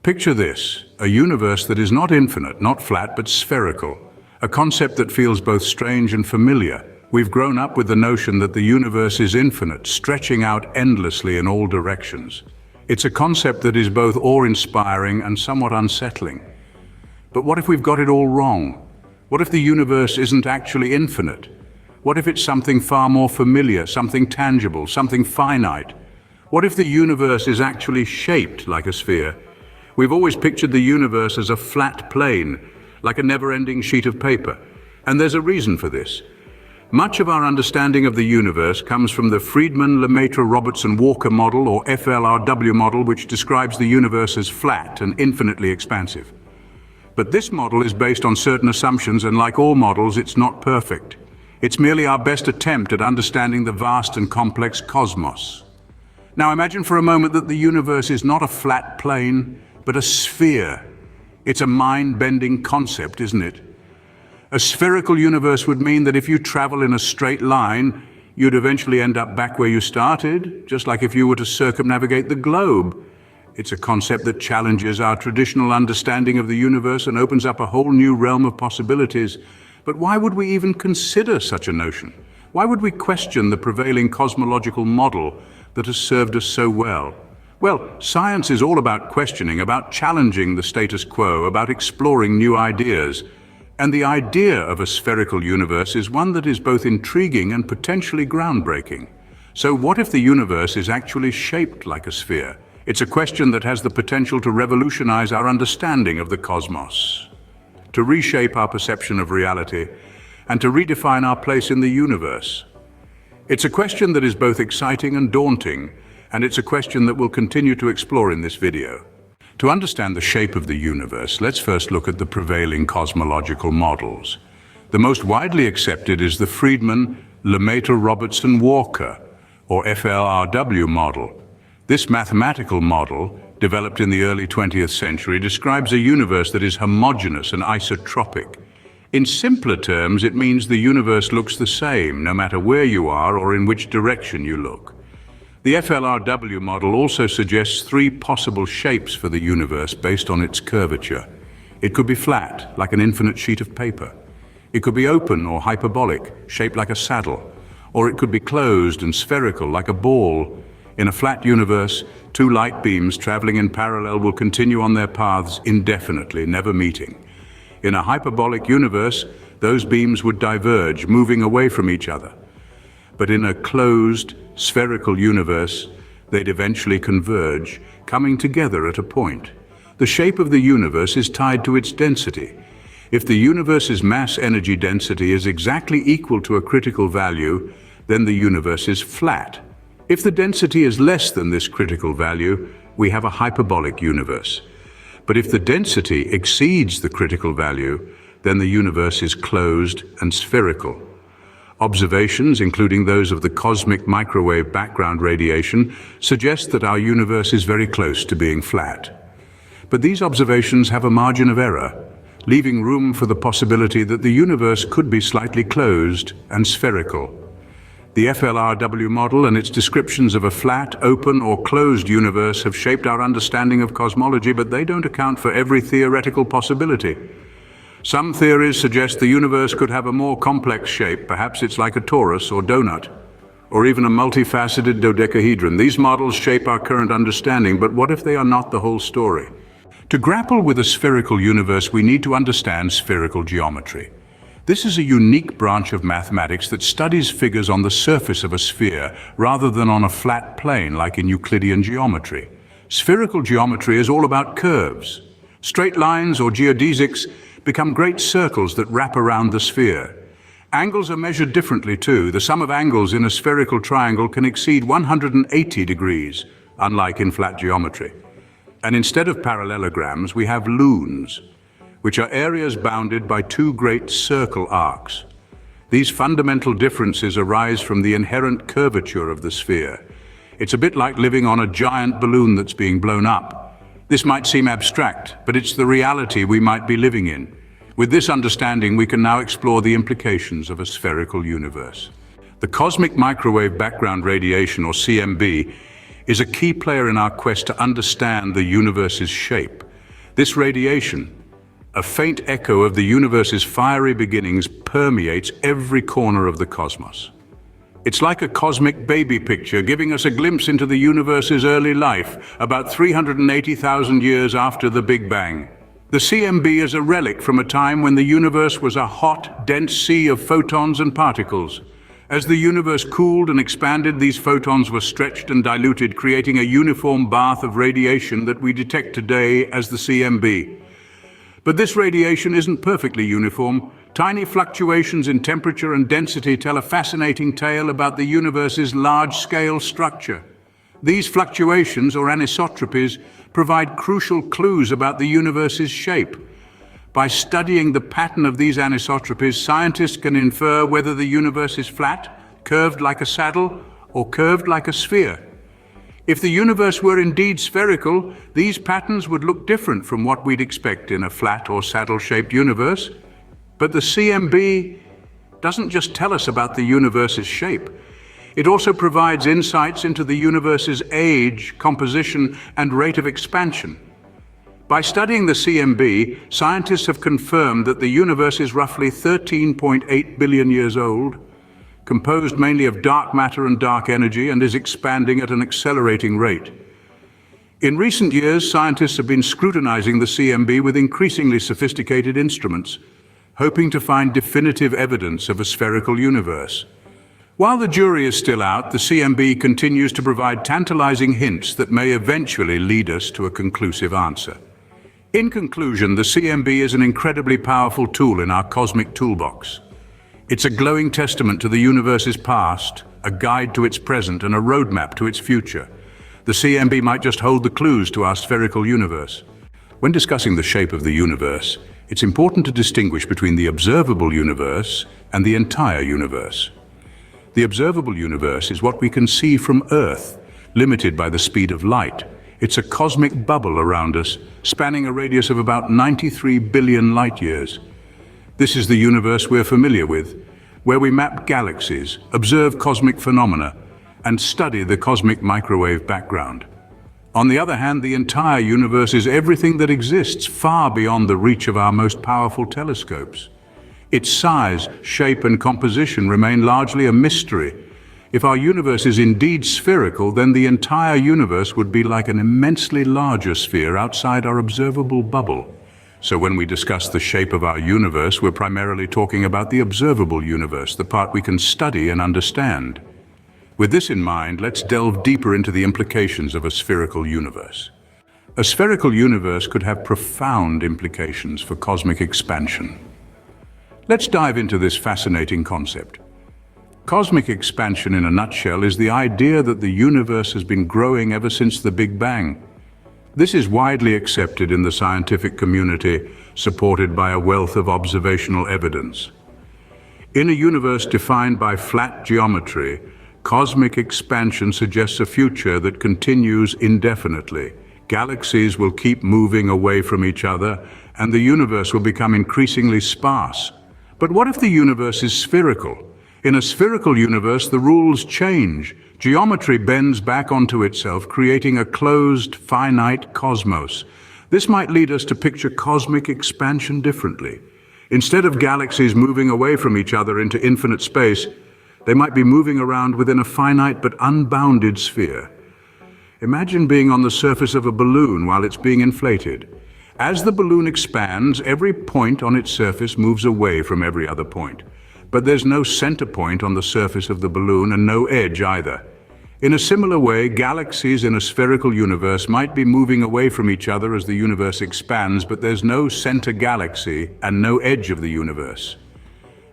Picture this, a universe that is not infinite, not flat, but spherical. A concept that feels both strange and familiar. We've grown up with the notion that the universe is infinite, stretching out endlessly in all directions. It's a concept that is both awe-inspiring and somewhat unsettling. But what if we've got it all wrong? What if the universe isn't actually infinite? What if it's something far more familiar, something tangible, something finite? What if the universe is actually shaped like a sphere? We've always pictured the universe as a flat plane, like a never-ending sheet of paper. And there's a reason for this. Much of our understanding of the universe comes from the Friedman-Lemaitre-Robertson-Walker model, or FLRW model, which describes the universe as flat and infinitely expansive. But this model is based on certain assumptions, and like all models, it's not perfect. It's merely our best attempt at understanding the vast and complex cosmos. Now imagine for a moment that the universe is not a flat plane, but a sphere. It's a mind-bending concept, isn't it? A spherical universe would mean that if you travel in a straight line, you'd eventually end up back where you started, just like if you were to circumnavigate the globe. It's a concept that challenges our traditional understanding of the universe and opens up a whole new realm of possibilities. But why would we even consider such a notion? Why would we question the prevailing cosmological model that has served us so well? Well, science is all about questioning, about challenging the status quo, about exploring new ideas. And the idea of a spherical universe is one that is both intriguing and potentially groundbreaking. So what if the universe is actually shaped like a sphere? It's a question that has the potential to revolutionize our understanding of the cosmos, to reshape our perception of reality, and to redefine our place in the universe. It's a question that is both exciting and daunting, and it's a question that we'll continue to explore in this video. To understand the shape of the universe, let's first look at the prevailing cosmological models. The most widely accepted is the Friedman-Lemaitre-Robertson-Walker, or FLRW model. This mathematical model, developed in the early 20th century, describes a universe that is homogeneous and isotropic. In simpler terms, it means the universe looks the same, no matter where you are or in which direction you look. The FLRW model also suggests three possible shapes for the universe based on its curvature. It could be flat, like an infinite sheet of paper. It could be open or hyperbolic, shaped like a saddle. Or it could be closed and spherical, like a ball. In a flat universe, two light beams traveling in parallel will continue on their paths indefinitely, never meeting. In a hyperbolic universe, those beams would diverge, moving away from each other. But in a closed, spherical universe, they'd eventually converge, coming together at a point. The shape of the universe is tied to its density. If the universe's mass-energy density is exactly equal to a critical value, then the universe is flat. If the density is less than this critical value, we have a hyperbolic universe. But if the density exceeds the critical value, then the universe is closed and spherical. Observations, including those of the cosmic microwave background radiation, suggest that our universe is very close to being flat. But these observations have a margin of error, leaving room for the possibility that the universe could be slightly closed and spherical. The FLRW model and its descriptions of a flat, open, or closed universe have shaped our understanding of cosmology, but they don't account for every theoretical possibility. Some theories suggest the universe could have a more complex shape. Perhaps it's like a torus or donut, or even a multifaceted dodecahedron. These models shape our current understanding, but what if they are not the whole story? To grapple with a spherical universe, we need to understand spherical geometry. This is a unique branch of mathematics that studies figures on the surface of a sphere rather than on a flat plane like in Euclidean geometry. Spherical geometry is all about curves. Straight lines or geodesics become great circles that wrap around the sphere. Angles are measured differently too. The sum of angles in a spherical triangle can exceed 180 degrees, unlike in flat geometry. And instead of parallelograms, we have lunes, which are areas bounded by two great circle arcs. These fundamental differences arise from the inherent curvature of the sphere. It's a bit like living on a giant balloon that's being blown up. This might seem abstract, but it's the reality we might be living in. With this understanding, we can now explore the implications of a spherical universe. The cosmic microwave background radiation, or CMB, is a key player in our quest to understand the universe's shape. This radiation, a faint echo of the universe's fiery beginnings, permeates every corner of the cosmos. It's like a cosmic baby picture, giving us a glimpse into the universe's early life, about 380,000 years after the Big Bang. The CMB is a relic from a time when the universe was a hot, dense sea of photons and particles. As the universe cooled and expanded, these photons were stretched and diluted, creating a uniform bath of radiation that we detect today as the CMB. But this radiation isn't perfectly uniform. Tiny fluctuations in temperature and density tell a fascinating tale about the universe's large-scale structure. These fluctuations, or anisotropies, provide crucial clues about the universe's shape. By studying the pattern of these anisotropies, scientists can infer whether the universe is flat, curved like a saddle, or curved like a sphere. If the universe were indeed spherical, these patterns would look different from what we'd expect in a flat or saddle-shaped universe. But the CMB doesn't just tell us about the universe's shape. It also provides insights into the universe's age, composition, and rate of expansion. By studying the CMB, scientists have confirmed that the universe is roughly 13.8 billion years old, composed mainly of dark matter and dark energy, and is expanding at an accelerating rate. In recent years, scientists have been scrutinizing the CMB with increasingly sophisticated instruments, hoping to find definitive evidence of a spherical universe. While the jury is still out, the CMB continues to provide tantalizing hints that may eventually lead us to a conclusive answer. In conclusion, the CMB is an incredibly powerful tool in our cosmic toolbox. It's a glowing testament to the universe's past, a guide to its present, and a roadmap to its future. The CMB might just hold the clues to our spherical universe. When discussing the shape of the universe, it's important to distinguish between the observable universe and the entire universe. The observable universe is what we can see from Earth, limited by the speed of light. It's a cosmic bubble around us, spanning a radius of about 93 billion light-years. This is the universe we're familiar with, where we map galaxies, observe cosmic phenomena, and study the cosmic microwave background. On the other hand, the entire universe is everything that exists, far beyond the reach of our most powerful telescopes. Its size, shape, and composition remain largely a mystery. If our universe is indeed spherical, then the entire universe would be like an immensely larger sphere outside our observable bubble. So when we discuss the shape of our universe, we're primarily talking about the observable universe, the part we can study and understand. With this in mind, let's delve deeper into the implications of a spherical universe. A spherical universe could have profound implications for cosmic expansion. Let's dive into this fascinating concept. Cosmic expansion, in a nutshell, is the idea that the universe has been growing ever since the Big Bang. This is widely accepted in the scientific community, supported by a wealth of observational evidence. In a universe defined by flat geometry, cosmic expansion suggests a future that continues indefinitely. Galaxies will keep moving away from each other, and the universe will become increasingly sparse. But what if the universe is spherical? In a spherical universe, the rules change. Geometry bends back onto itself, creating a closed, finite cosmos. This might lead us to picture cosmic expansion differently. Instead of galaxies moving away from each other into infinite space, they might be moving around within a finite but unbounded sphere. Imagine being on the surface of a balloon while it's being inflated. As the balloon expands, every point on its surface moves away from every other point. But there's no center point on the surface of the balloon and no edge either. In a similar way, galaxies in a spherical universe might be moving away from each other as the universe expands, but there's no center galaxy and no edge of the universe.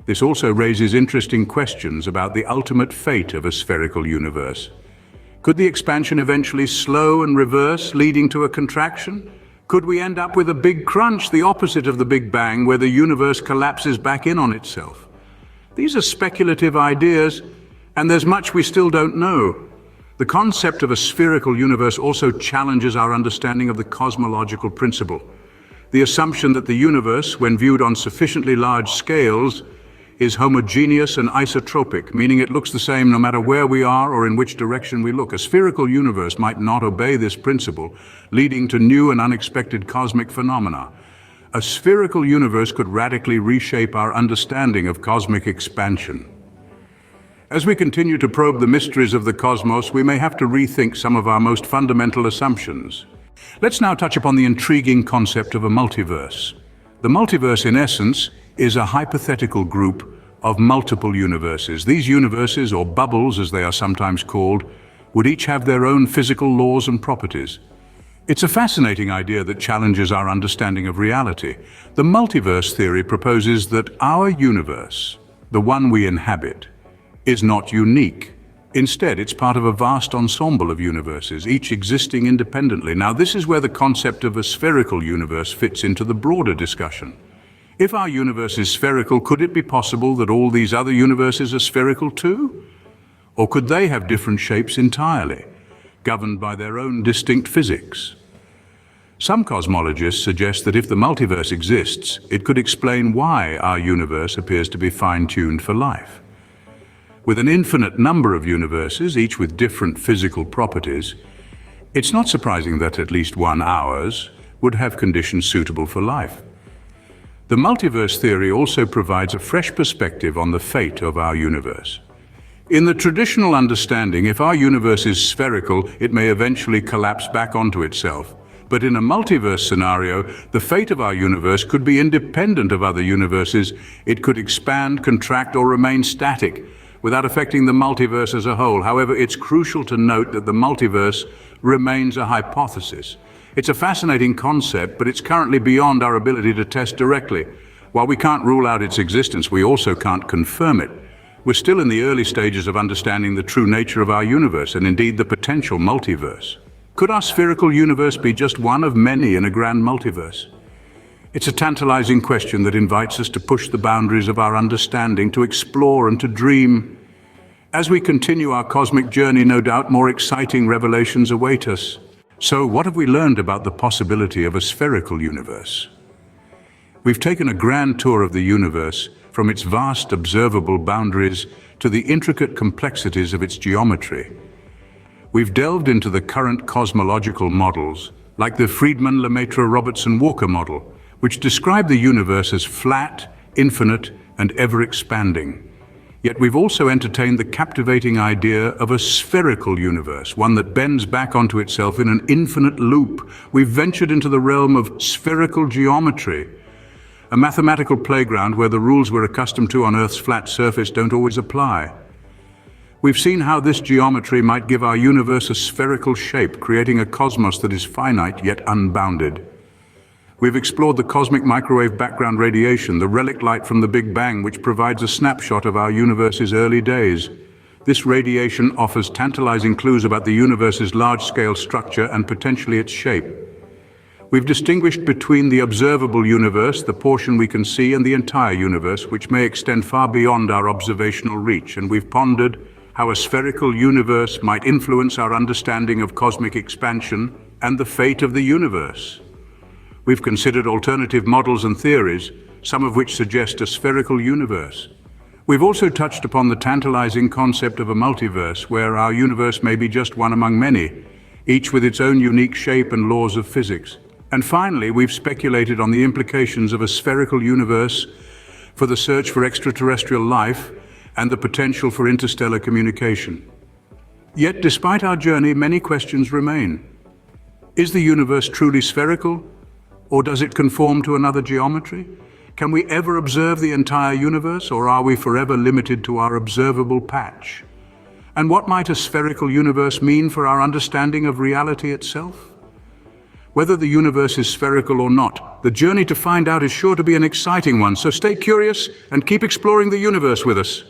This also raises interesting questions about the ultimate fate of a spherical universe. Could the expansion eventually slow and reverse, leading to a contraction? Could we end up with a big crunch, the opposite of the Big Bang, where the universe collapses back in on itself? These are speculative ideas, and there's much we still don't know. The concept of a spherical universe also challenges our understanding of the cosmological principle. The assumption that the universe, when viewed on sufficiently large scales, is homogeneous and isotropic, meaning it looks the same no matter where we are or in which direction we look. A spherical universe might not obey this principle, leading to new and unexpected cosmic phenomena. A spherical universe could radically reshape our understanding of cosmic expansion. As we continue to probe the mysteries of the cosmos, we may have to rethink some of our most fundamental assumptions. Let's now touch upon the intriguing concept of a multiverse. The multiverse, in essence, is a hypothetical group of multiple universes. These universes, or bubbles as they are sometimes called, would each have their own physical laws and properties. It's a fascinating idea that challenges our understanding of reality. The multiverse theory proposes that our universe, the one we inhabit, is not unique. Instead, it's part of a vast ensemble of universes, each existing independently. Now, this is where the concept of a spherical universe fits into the broader discussion. If our universe is spherical, could it be possible that all these other universes are spherical too? Or could they have different shapes entirely, governed by their own distinct physics? Some cosmologists suggest that if the multiverse exists, it could explain why our universe appears to be fine-tuned for life. With an infinite number of universes, each with different physical properties, it's not surprising that at least one ours would have conditions suitable for life. The multiverse theory also provides a fresh perspective on the fate of our universe. In the traditional understanding, if our universe is spherical, it may eventually collapse back onto itself. But in a multiverse scenario, the fate of our universe could be independent of other universes. It could expand, contract, or remain static, without affecting the multiverse as a whole. However, it's crucial to note that the multiverse remains a hypothesis. It's a fascinating concept, but it's currently beyond our ability to test directly. While we can't rule out its existence, we also can't confirm it. We're still in the early stages of understanding the true nature of our universe, and indeed the potential multiverse. Could our spherical universe be just one of many in a grand multiverse? It's a tantalizing question that invites us to push the boundaries of our understanding, to explore and to dream. As we continue our cosmic journey, no doubt more exciting revelations await us. So, what have we learned about the possibility of a spherical universe? We've taken a grand tour of the universe, from its vast observable boundaries to the intricate complexities of its geometry. We've delved into the current cosmological models, like the Friedmann-Lemaitre-Robertson-Walker model, which describe the universe as flat, infinite, and ever-expanding. Yet we've also entertained the captivating idea of a spherical universe, one that bends back onto itself in an infinite loop. We've ventured into the realm of spherical geometry, a mathematical playground where the rules we're accustomed to on Earth's flat surface don't always apply. We've seen how this geometry might give our universe a spherical shape, creating a cosmos that is finite yet unbounded. We've explored the cosmic microwave background radiation, the relic light from the Big Bang, which provides a snapshot of our universe's early days. This radiation offers tantalizing clues about the universe's large-scale structure and potentially its shape. We've distinguished between the observable universe, the portion we can see, and the entire universe, which may extend far beyond our observational reach. And we've pondered how a spherical universe might influence our understanding of cosmic expansion and the fate of the universe. We've considered alternative models and theories, some of which suggest a spherical universe. We've also touched upon the tantalizing concept of a multiverse, where our universe may be just one among many, each with its own unique shape and laws of physics. And finally, we've speculated on the implications of a spherical universe for the search for extraterrestrial life and the potential for interstellar communication. Yet, despite our journey, many questions remain. Is the universe truly spherical? Or does it conform to another geometry? Can we ever observe the entire universe, or are we forever limited to our observable patch? And what might a spherical universe mean for our understanding of reality itself? Whether the universe is spherical or not, the journey to find out is sure to be an exciting one, so stay curious and keep exploring the universe with us.